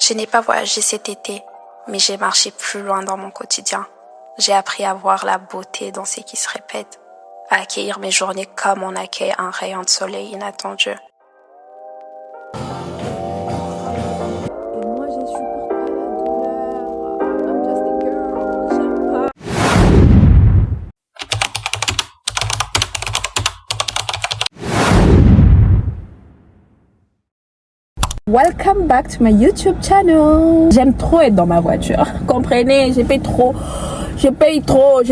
Je n'ai pas voyagé cet été, mais j'ai marché plus loin dans mon quotidien. J'ai appris à voir la beauté dans ce qui se répète, à accueillir mes journées comme on accueille un rayon de soleil inattendu. Welcome back to my YouTube channel. J'aime trop être dans ma voiture. Comprenez, je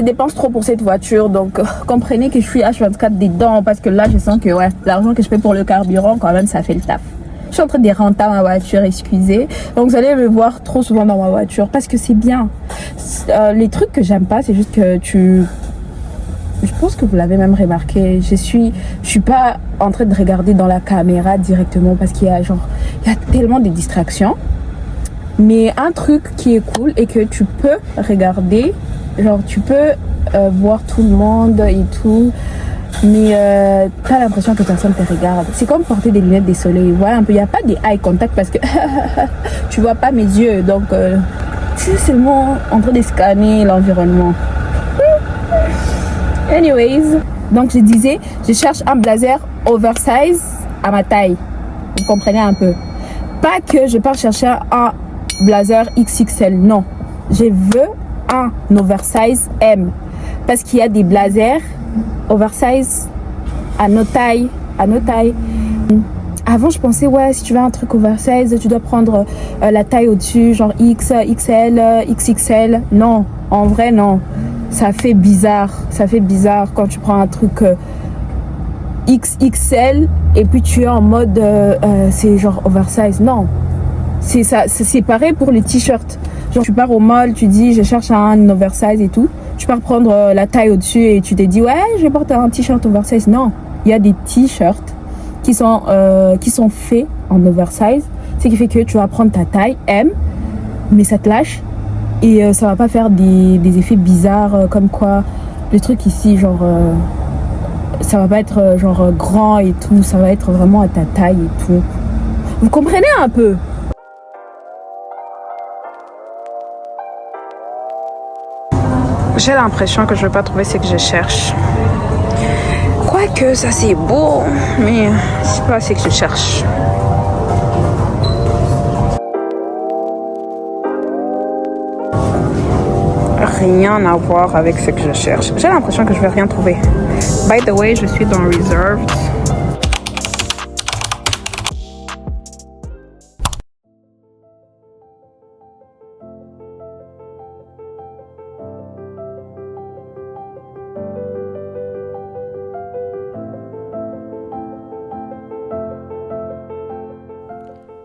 dépense trop pour cette voiture. Donc, comprenez que je suis H24 dedans parce que là, je sens que l'argent que je paie pour le carburant, quand même, ça fait le taf. Je suis en train de rentrer ma voiture, excusez. Donc, vous allez me voir trop souvent dans ma voiture parce que c'est bien. Les trucs que j'aime pas, c'est juste que je pense que vous l'avez même remarqué. Je suis pas en train de regarder dans la caméra directement parce qu'il y a tellement de distractions. Mais un truc qui est cool est que tu peux regarder, tu peux voir tout le monde et tout. Mais t'as l'impression que personne te regarde. C'est comme porter des lunettes de soleil. Voilà un peu. Il n'y a pas de eye contact parce que tu vois pas mes yeux. Donc, tu es seulement en train de scanner l'environnement. Anyways, donc je disais, je cherche un blazer oversize à ma taille. Vous comprenez un peu. Pas que je pars chercher un blazer XXL, non. Je veux un oversize M. Parce qu'il y a des blazers oversize à nos tailles. Avant, je pensais, si tu veux un truc oversize, tu dois prendre la taille au-dessus, genre X, XL, XXL. Non, en vrai, non. Ça fait bizarre quand tu prends un truc XXL et puis tu es en mode c'est genre oversize. Non, c'est pareil pour les t-shirts. Genre tu pars au mall, tu dis je cherche un oversize et tout, tu pars prendre la taille au-dessus et tu te dis je porte un t-shirt oversize. Non, il y a des t-shirts qui sont faits en oversize, ce qui fait que tu vas prendre ta taille M mais ça te lâche. Et ça va pas faire des effets bizarres comme quoi le truc ici ça va pas être grand et tout, ça va être vraiment à ta taille et tout. Vous comprenez un peu? J'ai l'impression que je vais pas trouver ce que je cherche. Quoique ça c'est beau, mais c'est pas ce que je cherche. Rien à voir avec ce que je cherche. J'ai l'impression que je vais rien trouver. By the way, je suis dans Reserved.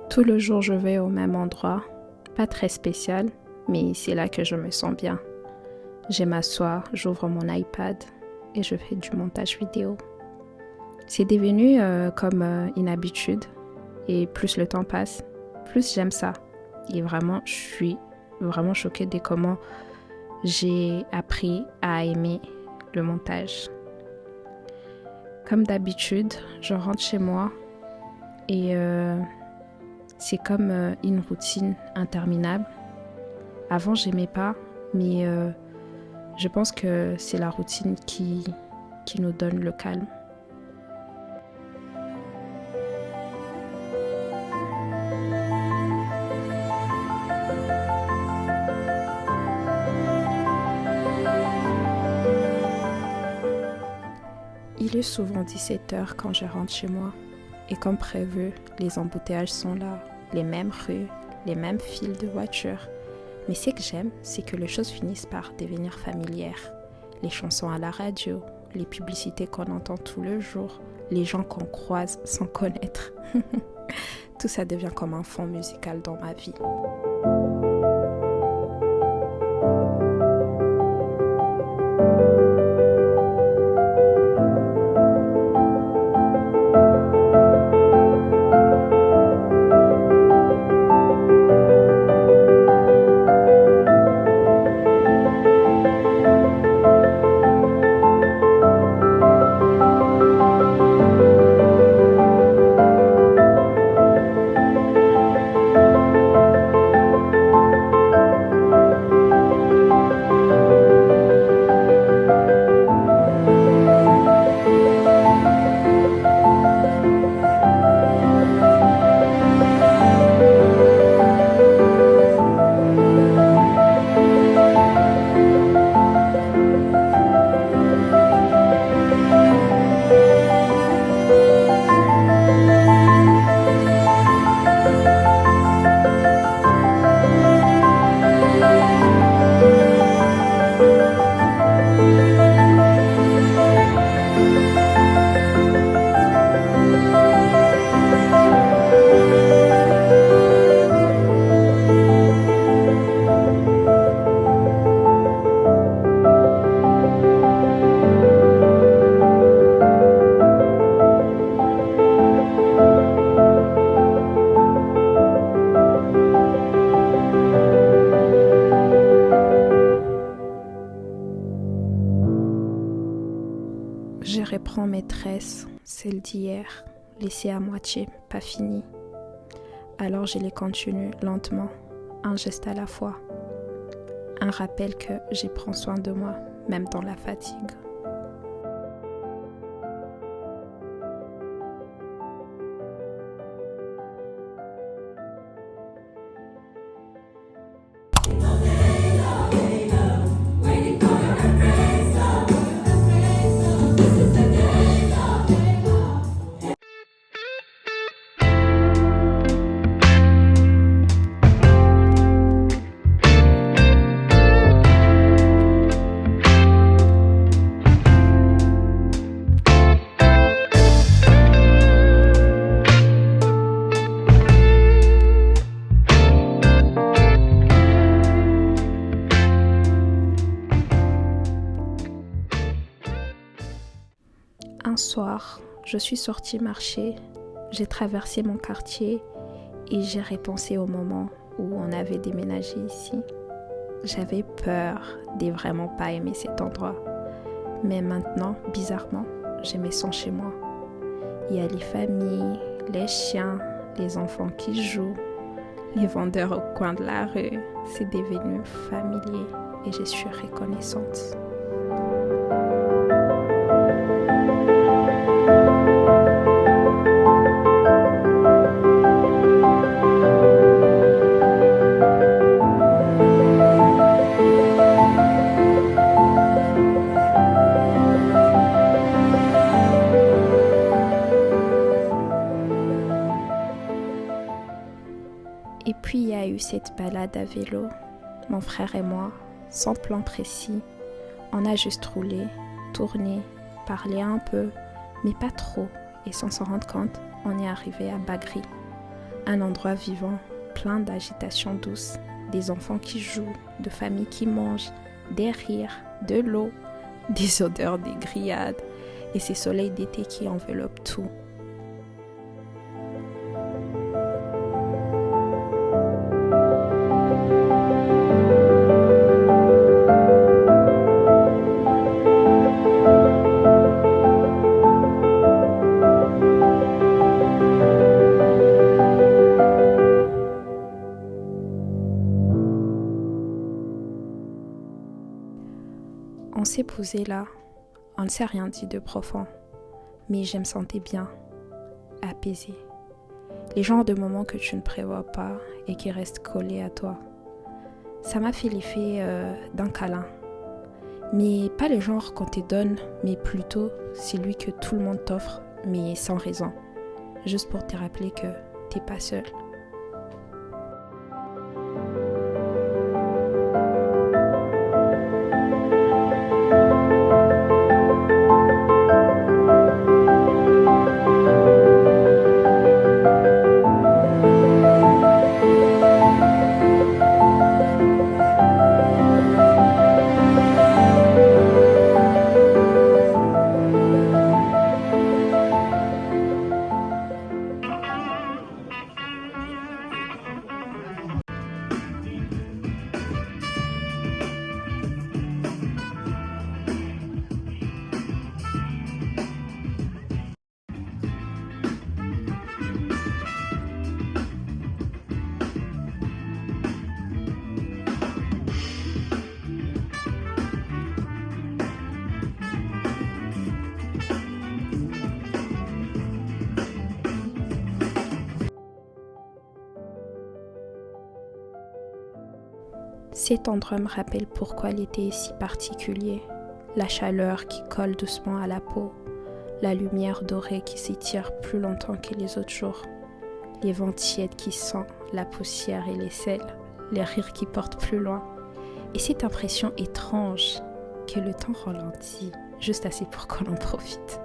Tout le jour, je vais au même endroit. Pas très spécial, mais c'est là que je me sens bien. Je m'assois, j'ouvre mon iPad et je fais du montage vidéo. C'est devenu comme une habitude et plus le temps passe, plus j'aime ça. Et vraiment, je suis vraiment choquée de comment j'ai appris à aimer le montage. Comme d'habitude, je rentre chez moi et c'est comme une routine interminable. Avant, j'aimais pas, mais je pense que c'est la routine qui nous donne le calme. Il est souvent 17h quand je rentre chez moi. Et comme prévu, les embouteillages sont là, les mêmes rues, les mêmes files de voitures. Mais ce que j'aime, c'est que les choses finissent par devenir familières. Les chansons à la radio, les publicités qu'on entend tous les jours, les gens qu'on croise sans connaître. Tout ça devient comme un fond musical dans ma vie. grand-maîtresse, celle d'hier, laissée à moitié, pas finie. Alors je les continue lentement, un geste à la fois. Un rappel que j'y prends soin de moi, même dans la fatigue. Un soir, je suis sortie marcher, j'ai traversé mon quartier et j'ai repensé au moment où on avait déménagé ici. J'avais peur de vraiment pas aimer cet endroit. Mais maintenant, bizarrement, je me sens chez moi. Il y a les familles, les chiens, les enfants qui jouent, les vendeurs au coin de la rue. C'est devenu familier et je suis reconnaissante. Et puis il y a eu cette balade à vélo, mon frère et moi, sans plan précis. On a juste roulé, tourné, parlé un peu, mais pas trop. Et sans s'en rendre compte, on est arrivé à Bagri, un endroit vivant, plein d'agitation douce, des enfants qui jouent, de familles qui mangent, des rires, de l'eau, des odeurs des grillades et ces soleils d'été qui enveloppent tout. On s'est posé là, on ne s'est rien dit de profond, mais je me sentais bien, apaisée. Les genres de moments que tu ne prévois pas et qui restent collés à toi. Ça m'a fait l'effet d'un câlin, mais pas le genre qu'on te donne, mais plutôt celui que tout le monde t'offre, mais sans raison, juste pour te rappeler que t'es pas seul. Cet endroit me rappelle pourquoi l'été est si particulier. La chaleur qui colle doucement à la peau, la lumière dorée qui s'étire plus longtemps que les autres jours, les vents tièdes qui sentent la poussière et les sels, les rires qui portent plus loin. Et cette impression étrange que le temps ralentit, juste assez pour qu'on en profite.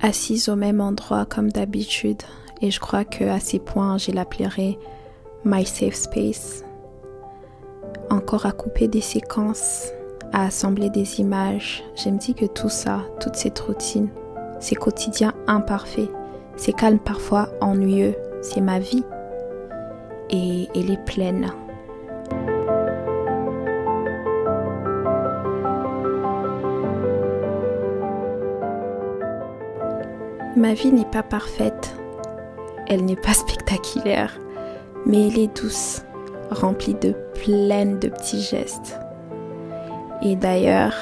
assise au même endroit comme d'habitude et je crois qu'à ces points, je l'appellerai My Safe Space. Encore à couper des séquences, à assembler des images. Je me dis que tout ça, toute cette routine, ces quotidiens imparfaits, ces calmes parfois ennuyeux, c'est ma vie et elle est pleine. Ma vie n'est pas parfaite, elle n'est pas spectaculaire, mais elle est douce, remplie de plein de petits gestes. Et d'ailleurs,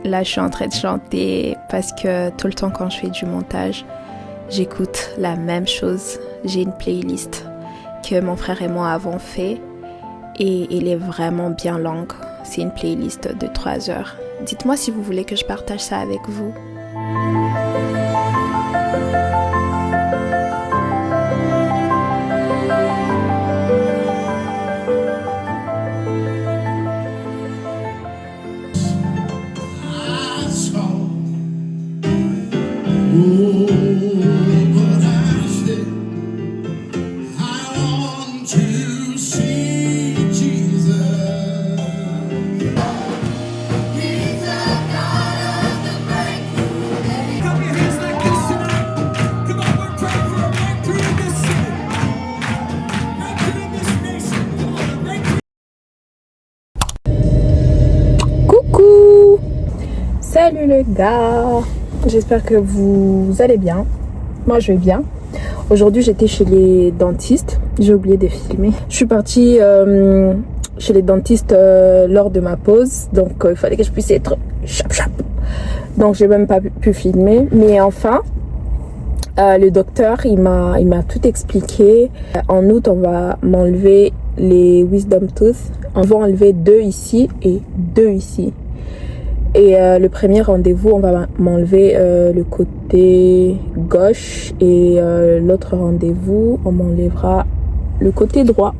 là je suis en train de chanter parce que tout le temps quand je fais du montage, j'écoute la même chose. J'ai une playlist que mon frère et moi avons fait et elle est vraiment bien longue. C'est une playlist de 3 heures. Dites-moi si vous voulez que je partage ça avec vous. Coucou! Salut les gars! J'espère que vous allez bien. Moi je vais bien. Aujourd'hui j'étais chez les dentistes. J'ai oublié de filmer. Je suis partie chez les dentistes lors de ma pause. Donc il fallait que je puisse être chap chap. Donc j'ai même pas pu filmer. Mais enfin, le docteur il m'a tout expliqué. En août on va m'enlever les wisdom tooth. On va enlever 2 ici et 2 ici. Et le premier rendez-vous, on va m'enlever le côté gauche et l'autre rendez-vous, on m'enlèvera le côté droit.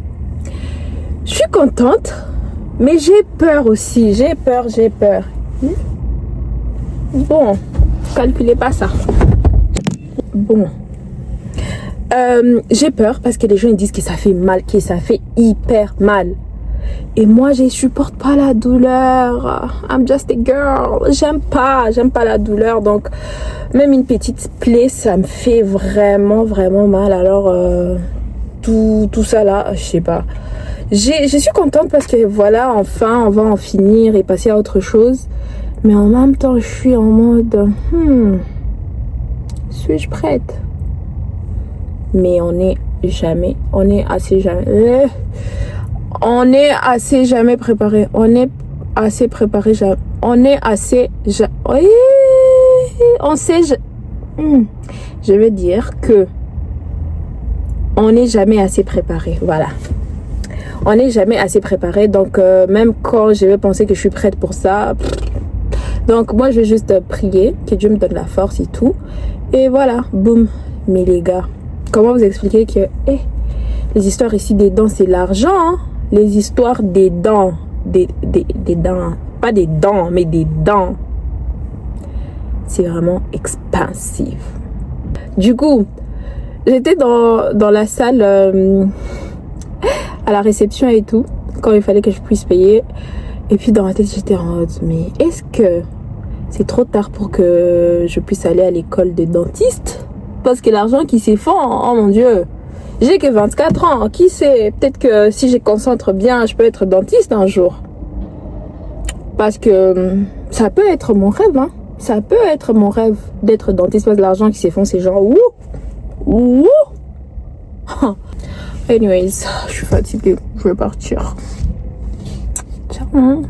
Je suis contente, mais j'ai peur aussi. J'ai peur. Bon, calculez pas ça. Bon. J'ai peur parce que les gens ils disent que ça fait mal, que ça fait hyper mal. Et moi, je supporte pas la douleur. I'm just a girl. J'aime pas la douleur. Donc, même une petite plaie, ça me fait vraiment mal. Alors, tout ça là, je sais pas. Je suis contente parce que voilà, enfin, on va en finir et passer à autre chose. Mais en même temps, je suis en mode, suis-je prête? Mais on est assez jamais préparé. Je vais dire que on n'est jamais assez préparé. Voilà. On n'est jamais assez préparé. Donc, même quand je vais penser que je suis prête pour ça. Donc, moi, je vais juste prier que Dieu me donne la force et tout. Et voilà. Boum. Mais les gars, comment vous expliquer que les histoires ici des dents, c'est l'argent, hein? Les histoires des dents, des dents, pas des dents, mais des dents, c'est vraiment expensive. Du coup, j'étais dans la salle à la réception et tout, quand il fallait que je puisse payer. Et puis dans ma tête, j'étais en mode, mais est-ce que c'est trop tard pour que je puisse aller à l'école de dentiste? Parce que l'argent qui s'effondre, oh mon Dieu! J'ai que 24 ans, qui sait, peut-être que si je concentre bien, je peux être dentiste un jour. Parce que ça peut être mon rêve, hein. Ça peut être mon rêve d'être dentiste parce que l'argent qui s'effondre, c'est genre ouh. Anyways, je suis fatiguée, je vais partir. Ciao.